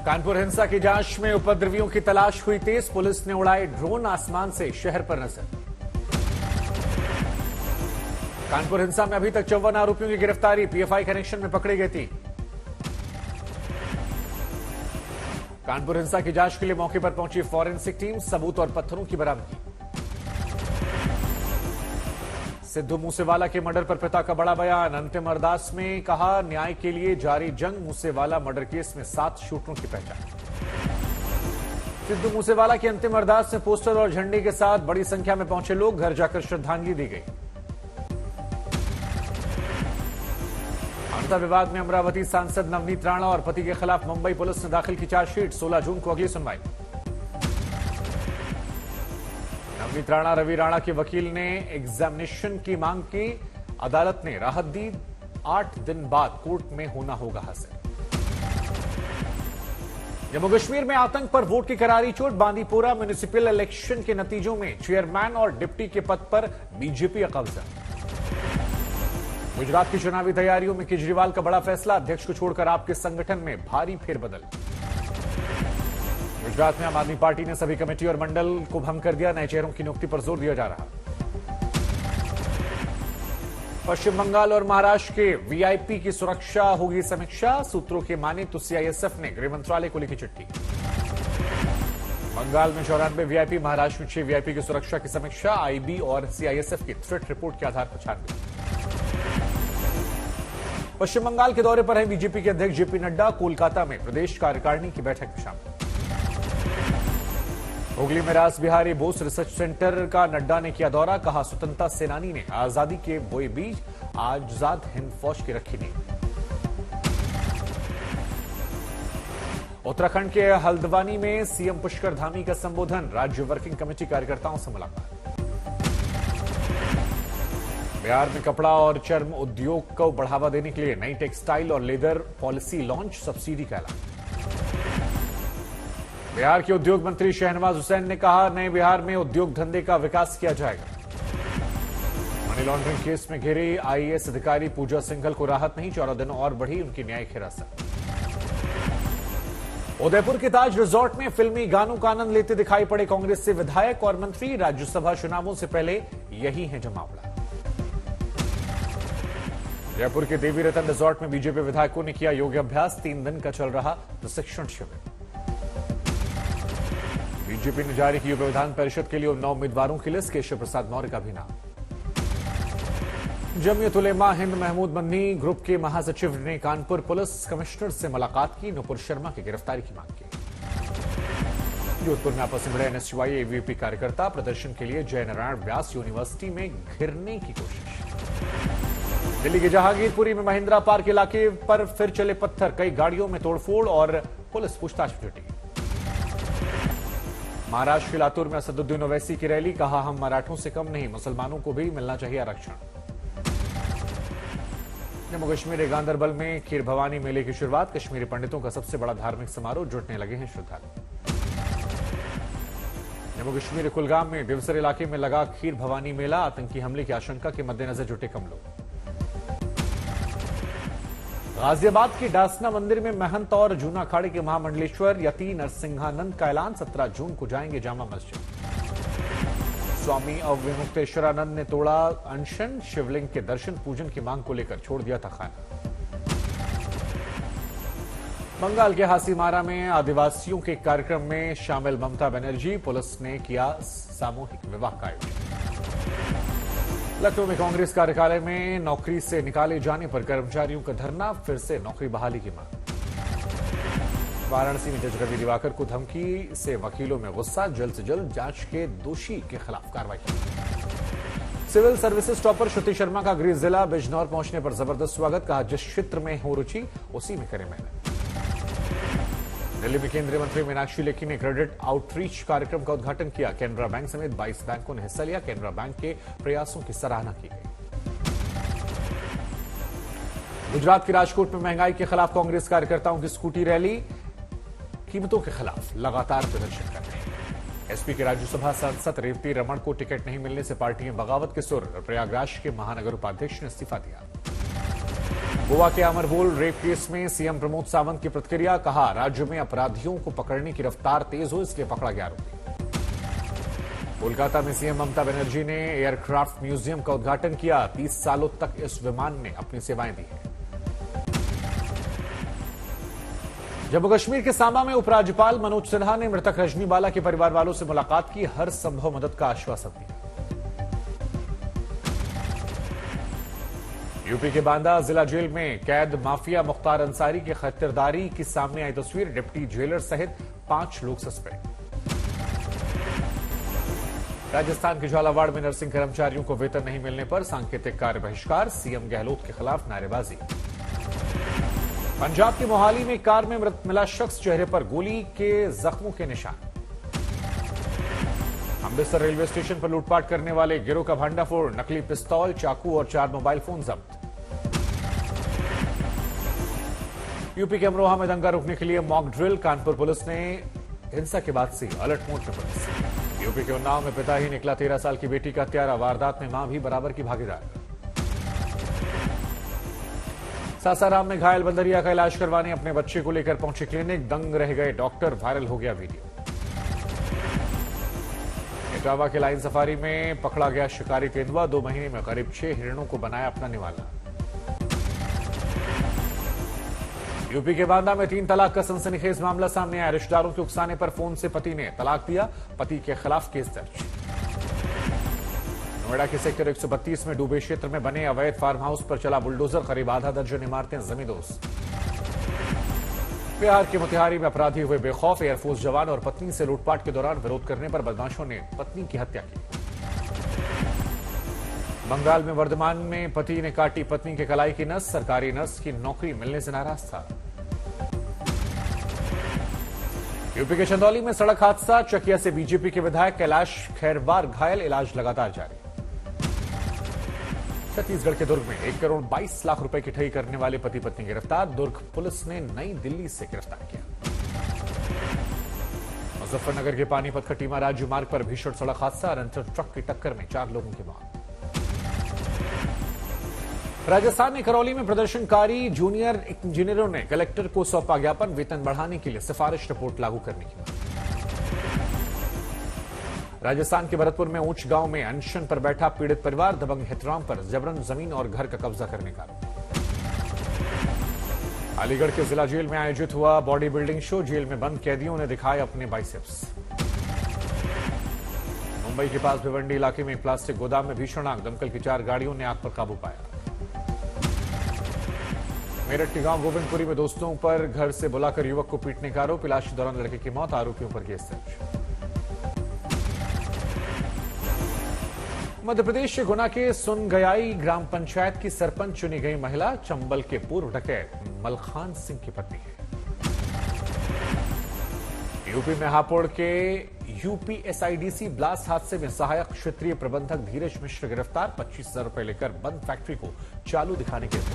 कानपुर हिंसा की जांच में उपद्रवियों की तलाश हुई तेज। पुलिस ने उड़ाए ड्रोन, आसमान से शहर पर नजर। कानपुर हिंसा में अभी तक 54 आरोपियों की गिरफ्तारी। पीएफआई कनेक्शन में पकड़ी गई थी। कानपुर हिंसा की जांच के लिए मौके पर पहुंची फॉरेंसिक टीम, सबूत और पत्थरों की बरामदगी। सिद्धू मूसेवाला के मर्डर पर पिता का बड़ा बयान। अंतिम अरदास में कहा, न्याय के लिए जारी जंग। मूसेवाला मर्डर केस में 7 शूटरों की पहचान। सिद्धू मूसेवाला की अंतिम अरदास में पोस्टर और झंडे के साथ बड़ी संख्या में पहुंचे लोग। घर जाकर श्रद्धांजलि दी गई। आंतरिक विभाग में अमरावती सांसद नवनीत राणा और पति के खिलाफ मुंबई पुलिस ने दाखिल की चार्जशीट। 16 जून को अगली सुनवाई। नवनीत राणा, रवि राणा के वकील ने एग्जामिनेशन की मांग की। अदालत ने राहत दी। 8 दिन बाद कोर्ट में होना होगा हासिल। जम्मू कश्मीर में आतंक पर वोट की करारी चोट। बांदीपोरा म्युनिसिपल इलेक्शन के नतीजों में चेयरमैन और डिप्टी के पद पर बीजेपी का कब्जा। गुजरात की चुनावी तैयारियों में केजरीवाल का बड़ा फैसला। अध्यक्ष को छोड़कर आपके संगठन में भारी फेरबदल। गुजरात में आम आदमी पार्टी ने सभी कमेटी और मंडल को भंग कर दिया। नए चेहरों की नियुक्ति पर जोर दिया जा रहा। पश्चिम बंगाल और महाराष्ट्र के वीआईपी की सुरक्षा होगी समीक्षा। सूत्रों के माने तो सीआईएसएफ ने गृह मंत्रालय को लिखी चिट्ठी। बंगाल में 94 वीआईपी, महाराष्ट्र में 6 वीआईपी की सुरक्षा की समीक्षा। आईबी और सीआईएसएफ की थ्रेट रिपोर्ट के आधार पर छानबीन। पश्चिम बंगाल के दौरे पर हैं बीजेपी के अध्यक्ष जेपी नड्डा। कोलकाता में प्रदेश कार्यकारिणी की बैठक में शामिल। हुगली में रास बिहारी बोस रिसर्च सेंटर का नड्डा ने किया दौरा। कहा, स्वतंत्रता सेनानी ने आजादी के बोए बीज, आजाद हिंद फौज की रखी नींव। उत्तराखंड के हल्द्वानी में सीएम पुष्कर धामी का संबोधन। राज्य वर्किंग कमेटी कार्यकर्ताओं से मुलाकात। बिहार में कपड़ा और चर्म उद्योग को बढ़ावा देने के लिए नई टेक्सटाइल और लेदर पॉलिसी लॉन्च। सब्सिडी का ऐलान। बिहार के उद्योग मंत्री शहनवाज हुसैन ने कहा, नए बिहार में उद्योग धंधे का विकास किया जाएगा। मनी लॉन्ड्रिंग केस में घिरी आईएएस अधिकारी पूजा सिंघल को राहत नहीं। 14 दिन और बढ़ी उनकी न्यायिक हिरासत। उदयपुर के ताज रिजॉर्ट में फिल्मी गानों का आनंद लेते दिखाई पड़े कांग्रेस से विधायक और मंत्री। राज्यसभा चुनावों से पहले यही है जमावड़ा। जयपुर के देवी रतन रिजॉर्ट में बीजेपी विधायकों ने किया योगाभ्यास। 3 दिन का चल रहा प्रशिक्षण शिविर। बीजेपी ने जारी की विधान परिषद के लिए 9 उम्मीदवारों की लिस्ट। केशव प्रसाद मौर्य का भी नाम। जमीयत उलेमा हिंद महमूद मदनी ग्रुप के महासचिव ने कानपुर पुलिस कमिश्नर से मुलाकात की। नुपुर शर्मा की गिरफ्तारी की मांग की। जोधपुर में आपस में भिड़े एनएसयूआई एवीपी कार्यकर्ता। प्रदर्शन के लिए जयनारायण व्यास यूनिवर्सिटी में घिरने की कोशिश। दिल्ली के जहांगीरपुरी में महिंद्रा पार्क इलाके पर फिर चले पत्थर। कई गाड़ियों में तोड़फोड़ और पुलिस पूछताछ में जुटी। महाराष्ट्र के लातूर में असदुद्दीन ओवैसी की रैली। कहा, हम मराठों से कम नहीं, मुसलमानों को भी मिलना चाहिए आरक्षण। जम्मू कश्मीर के गांदरबल में खीर भवानी मेले की शुरुआत। कश्मीरी पंडितों का सबसे बड़ा धार्मिक समारोह। जुटने लगे हैं श्रद्धालु। जम्मू कश्मीर के कुलगाम में दिवसर इलाके में लगा खीर भवानी मेला। आतंकी हमले की आशंका के मद्देनजर जुटे कम लोग। गाजियाबाद के डासना मंदिर में महंत और जूना अखाड़े के महामंडलेश्वर यति नरसिंहानंद का ऐलान। 17 जून को जाएंगे जामा मस्जिद। स्वामी अवमुक्तेश्वरानंद ने तोड़ा अनशन। शिवलिंग के दर्शन पूजन की मांग को लेकर छोड़ दिया था खाना। बंगाल के हासीमारा में आदिवासियों के कार्यक्रम में शामिल ममता बनर्जी। पुलिस ने किया सामूहिक विवाह का आयोजन। लखनऊ में कांग्रेस कार्यालय में नौकरी से निकाले जाने पर कर्मचारियों का धरना। फिर से नौकरी बहाली की मांग। वाराणसी में जज रवि दिवाकर को धमकी से वकीलों में गुस्सा। जल्द से जल्द जांच के दोषी के खिलाफ कार्रवाई। सिविल सर्विसेज टॉपर श्रुति शर्मा का गृह जिला बिजनौर पहुंचने पर जबरदस्त स्वागत। कहा, जिस क्षेत्र में हो रुचि उसी में करें मेहनत। दिल्ली में केंद्रीय मंत्री मीनाक्षी लेखी ने क्रेडिट आउटरीच कार्यक्रम का उद्घाटन किया। केनरा बैंक समेत 22 बैंकों ने हिस्सा लिया। केनरा बैंक के प्रयासों की सराहना की गई। गुजरात के राजकोट में महंगाई के खिलाफ कांग्रेस कार्यकर्ताओं की स्कूटी रैली। कीमतों के खिलाफ लगातार प्रदर्शन कर रहे हैं। एसपी के राज्यसभा सांसद रेवती रमण को टिकट नहीं मिलने से पार्टी में बगावत के सुर। प्रयागराज के महानगर उपाध्यक्ष ने इस्तीफा दिया। गोवा के अमरबोल रेप केस में सीएम प्रमोद सावंत की प्रतिक्रिया, कहा राज्य में अपराधियों को पकड़ने की रफ्तार तेज हो इसलिए पकड़ा गया आरोपी। कोलकाता में सीएम ममता बनर्जी ने एयरक्राफ्ट म्यूजियम का उद्घाटन किया, 30 सालों तक इस विमान ने अपनी सेवाएं दी हैं। जम्मू कश्मीर के सांबा में उपराज्यपाल मनोज सिन्हा ने मृतक रजनी बाला के परिवार वालों से मुलाकात की, हर संभव मदद का आश्वासन दिया। यूपी के बांदा जिला जेल में कैद माफिया मुख्तार अंसारी की खतिरदारी की सामने आई तस्वीर, डिप्टी जेलर सहित 5 लोग सस्पेंड। राजस्थान के झालावाड़ में नर्सिंग कर्मचारियों को वेतन नहीं मिलने पर सांकेतिक कार्य बहिष्कार, सीएम गहलोत के खिलाफ नारेबाजी। पंजाब के मोहाली में कार में मृत मिला शख्स, चेहरे पर गोली के जख्मों के निशान। अमृतसर रेलवे स्टेशन पर लूटपाट करने वाले गिरोह का भंडाफोड़, नकली पिस्तौल, चाकू और 4 मोबाइल फोन जब्त। यूपी के अमरोहा में दंगा रोकने के लिए मॉक ड्रिल, कानपुर पुलिस ने हिंसा के बाद से अलर्ट मोड में पुलिस। यूपी के उन्नाव में पिता ही निकला 13 साल की बेटी का हत्यारा, वारदात में मां भी बराबर की भागीदार। सासाराम में घायल बंदरिया का इलाज करवाने अपने बच्चे को लेकर पहुंचे क्लिनिक, दंग रह गए डॉक्टर, वायरल हो गया वीडियो। इटावा के लाइन सफारी में पकड़ा गया शिकारी तेंदुआ, 2 महीने में करीब 6 हिरणों को बनाया अपना निवाला। यूपी के बांदा में 3 तलाक का सनसनीखेज मामला सामने आया, रिश्तेदारों के उकसाने पर फोन से पति ने तलाक दिया, पति के खिलाफ केस दर्ज। नोएडा के सेक्टर 132 में डूबे क्षेत्र में बने अवैध फार्म हाउस पर चला बुलडोजर, करीब आधा दर्जन इमारतें जमींदोज। बिहार के मोतिहारी में अपराधी हुए बेखौफ, एयरफोर्स जवान और पत्नी से लूटपाट के दौरान विरोध करने पर बदमाशों ने पत्नी की हत्या की। बंगाल में वर्धमान में पति ने काटी पत्नी के कलाई की नस, सरकारी नर्स की नौकरी मिलने से नाराज था। यूपी के चंदौली में सड़क हादसा, चकिया से बीजेपी के विधायक कैलाश खैरवार घायल, इलाज लगातार जारी। छत्तीसगढ़ के दुर्ग में 1 करोड़ 22 लाख रुपए की ठगी करने वाले पति पत्नी गिरफ्तार, दुर्ग पुलिस ने नई दिल्ली से गिरफ्तार किया। मुजफ्फरनगर के पानीपत खटीमा राज्य मार्ग पर भीषण सड़क हादसा, रंचर ट्रक की टक्कर में 4 लोगों की मौत। राजस्थान में करौली में प्रदर्शनकारी जूनियर इंजीनियरों ने कलेक्टर को सौंपा ज्ञापन, वेतन बढ़ाने के लिए सिफारिश रिपोर्ट लागू करने की मांग। राजस्थान के भरतपुर में ऊंच गांव में अनशन पर बैठा पीड़ित परिवार, दबंग हितराम पर जबरन जमीन और घर का कब्जा करने का आरोप। अलीगढ़ के जिला जेल में आयोजित हुआ बॉडी बिल्डिंग शो, जेल में बंद कैदियों ने दिखाए अपने बाइसेप्स। मुंबई के पास भिवंडी इलाके में प्लास्टिक गोदाम में भीषण आग, दमकल की 4 गाड़ियों ने आग पर काबू पाया। मेरठ के गांव गोविंदपुरी में दोस्तों पर घर से बुलाकर युवक को पीटने का आरोप, इलाज के दौरान लड़के की मौत, आरोपियों पर केस दर्ज। मध्य प्रदेश के गुना के सुनगयाई ग्राम पंचायत की सरपंच चुनी गई महिला, चंबल के पूर्व डकैत मलखान सिंह की पत्नी है। यूपी में हापुड़ के यूपीएसआईडीसी ब्लास्ट हादसे में सहायक क्षेत्रीय प्रबंधक धीरज मिश्र गिरफ्तार, 25,000 रुपए लेकर बंद फैक्ट्री को चालू दिखाने के लिए।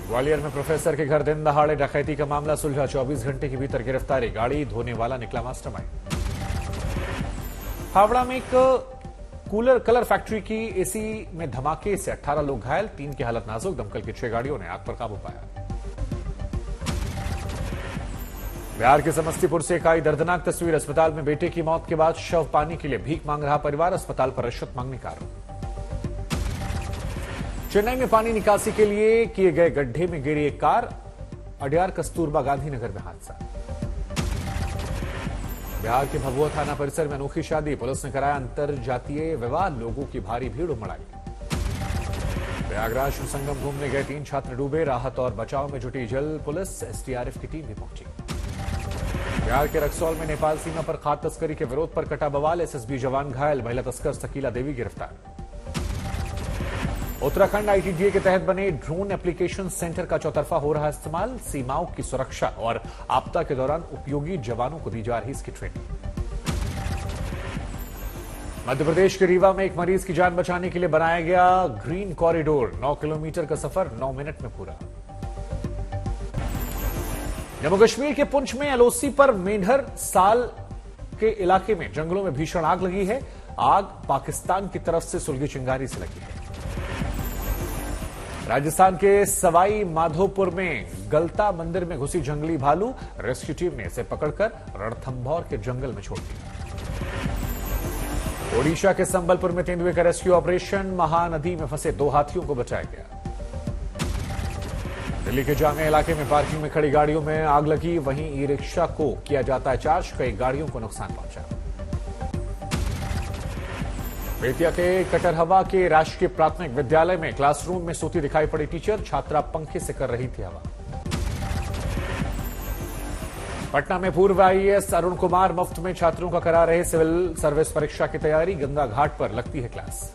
ग्वालियर में प्रोफेसर के घर दिन दहाड़े डकैती का मामला सुलझा, 24 घंटे के भीतर गिरफ्तारी, गाड़ी धोने वाला निकला मास्टरमाइंड। हावड़ा में एक कलर फैक्ट्री की एसी में धमाके से 18 लोग घायल, 3 की हालत नाजुक, दमकल की 6 गाड़ियों ने आग पर काबू पाया। बिहार के समस्तीपुर से एक आई दर्दनाक तस्वीर, अस्पताल में बेटे की मौत के बाद शव पाने के लिए भीख मांग रहा परिवार, अस्पताल पर रिश्वत मांगने का आरोप। चेन्नई में पानी निकासी के लिए किए गए गड्ढे में गिरी एक कार, अड्यार कस्तूरबा गांधीनगर में हादसा। बिहार के भभुआ थाना परिसर में अनोखी शादी, पुलिस ने कराया अंतरजातीय विवाह, लोगों की भारी भीड़ उमड़ आई। प्रयागराज में संगम घूमने गए 3 छात्र डूबे, राहत और बचाव में जुटी जल पुलिस, एसडीआरएफ की टीम भी पहुंची। बिहार के रक्सौल में नेपाल सीमा पर खाद्य तस्करी के विरोध पर कटा बवाल, एसएसबी जवान घायल, महिला तस्कर सकीला देवी गिरफ्तार। उत्तराखंड आईटीडीए के तहत बने ड्रोन एप्लीकेशन सेंटर का चौतरफा हो रहा इस्तेमाल, सीमाओं की सुरक्षा और आपदा के दौरान उपयोगी जवानों को दी जा रही इसकी ट्रेनिंग। मध्य प्रदेश के रीवा में एक मरीज की जान बचाने के लिए बनाया गया ग्रीन कॉरिडोर, 9 किलोमीटर का सफर 9 मिनट में पूरा। जम्मू कश्मीर के पुंछ में एलओसी पर मेंढर साल के इलाके में जंगलों में भीषण आग लगी है, आग पाकिस्तान की तरफ से सुलगी चिंगारी से लगी है। राजस्थान के सवाई माधोपुर में गलता मंदिर में घुसी जंगली भालू, रेस्क्यू टीम ने इसे पकड़कर रणथंभौर के जंगल में छोड़ दिया। ओडिशा के संबलपुर में तेंदुए का रेस्क्यू ऑपरेशन, महानदी में फंसे 2 हाथियों को बचाया गया। दिल्ली के जामिया इलाके में पार्किंग में खड़ी गाड़ियों में आग लगी, वहीं ई रिक्शा को किया जाता है चार्ज, कई गाड़ियों को नुकसान पहुंचा। बेतिया के कटरहवा के राजकीय प्राथमिक विद्यालय में क्लासरूम में सोती दिखाई पड़ी टीचर, छात्रा पंखे से कर रही थी हवा। पटना में पूर्व आईएएस अरुण कुमार मुफ्त में छात्रों का करा रहे सिविल सर्विस परीक्षा की तैयारी, गंगा घाट पर लगती है क्लास।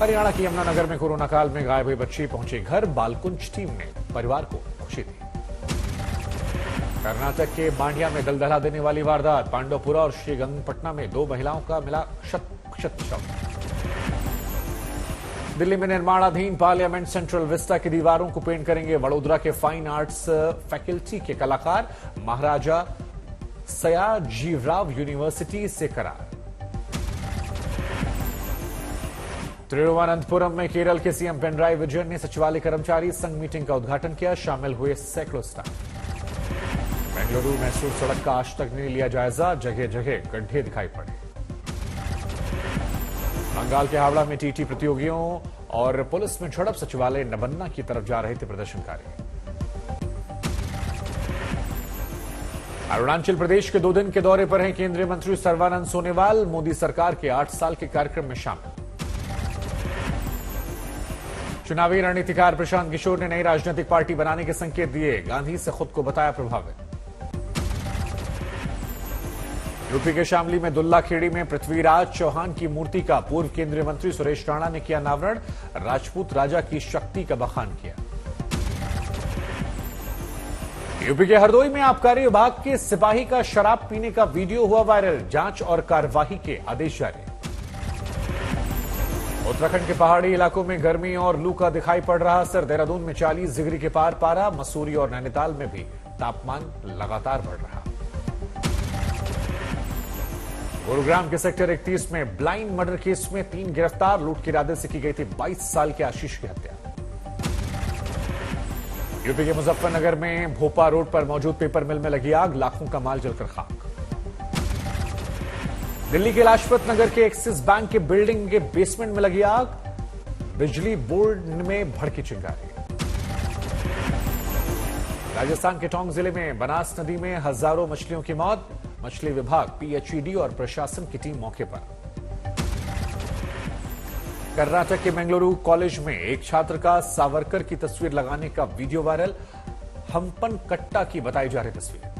हरियाणा के यमुनानगर में कोरोना काल में गायब हुई बच्ची पहुंची घर, बालकुंज टीम ने परिवार को खुशी दी। कर्नाटक के मांड्या में दलदला देने वाली वारदात, पांडवपुरा और श्रीगंगपटना में 2 महिलाओं का मिला शत शव। दिल्ली में निर्माणाधीन पार्लियामेंट सेंट्रल विस्टा की दीवारों को पेंट करेंगे वडोदरा के फाइन आर्ट्स फैकल्टी के कलाकार, महाराजा सयाजीराव यूनिवर्सिटी से करार। तिरुवनंतपुरम में केरल के सीएम पिनराई विजयन ने सचिवालय कर्मचारी संघ मीटिंग का उद्घाटन किया, शामिल हुए सैकड़ों स्टाफ। बेंगलुरु मैसूर सड़क का आज तक नहीं लिया जायजा, जगह जगह गड्ढे दिखाई पड़े। बंगाल के हावड़ा में टीटी प्रतियोगियों और पुलिस में झड़प, सचिवालय नबन्ना की तरफ जा रहे थे प्रदर्शनकारी। अरुणाचल प्रदेश के 2 दिन के दौरे पर हैं केंद्रीय मंत्री सर्बानंद सोनोवाल, मोदी सरकार के 8 साल के कार्यक्रम में शामिल। चुनावी रणनीतिकार प्रशांत किशोर ने नई राजनीतिक पार्टी बनाने के संकेत दिए, गांधी से खुद को बताया प्रभावित। यूपी के शामली में दुल्लाखेड़ी में पृथ्वीराज चौहान की मूर्ति का पूर्व केंद्रीय मंत्री सुरेश राणा ने किया अनावरण, राजपूत राजा की शक्ति का बखान किया। यूपी के हरदोई में आबकारी विभाग के सिपाही का शराब पीने का वीडियो हुआ वायरल, जांच और कार्यवाही के आदेश जारी। उत्तराखंड के पहाड़ी इलाकों में गर्मी और लू का दिखाई पड़ रहा असर, देहरादून में 40 डिग्री के पार पारा, मसूरी और नैनीताल में भी तापमान लगातार बढ़ रहा। गुरुग्राम के सेक्टर 31 में ब्लाइंड मर्डर केस में 3 गिरफ्तार, लूट के इरादे से की गई थी 22 साल के आशीष की हत्या। यूपी के मुजफ्फरनगर में भोपा रोड पर मौजूद पेपर मिल में लगी आग, लाखों का माल जलकर खाक। दिल्ली के लाजपत नगर के एक्सिस बैंक के बिल्डिंग के बेसमेंट में लगी आग, बिजली बोर्ड में भड़की चिंगारी। राजस्थान के टोंक जिले में बनास नदी में हजारों मछलियों की मौत, मछली विभाग, पीएचईडी और प्रशासन की टीम मौके पर। कर्नाटक के बेंगलुरु कॉलेज में एक छात्र का सावरकर की तस्वीर लगाने का वीडियो वायरल, हम्पन कट्टा की बताई जा रही तस्वीर।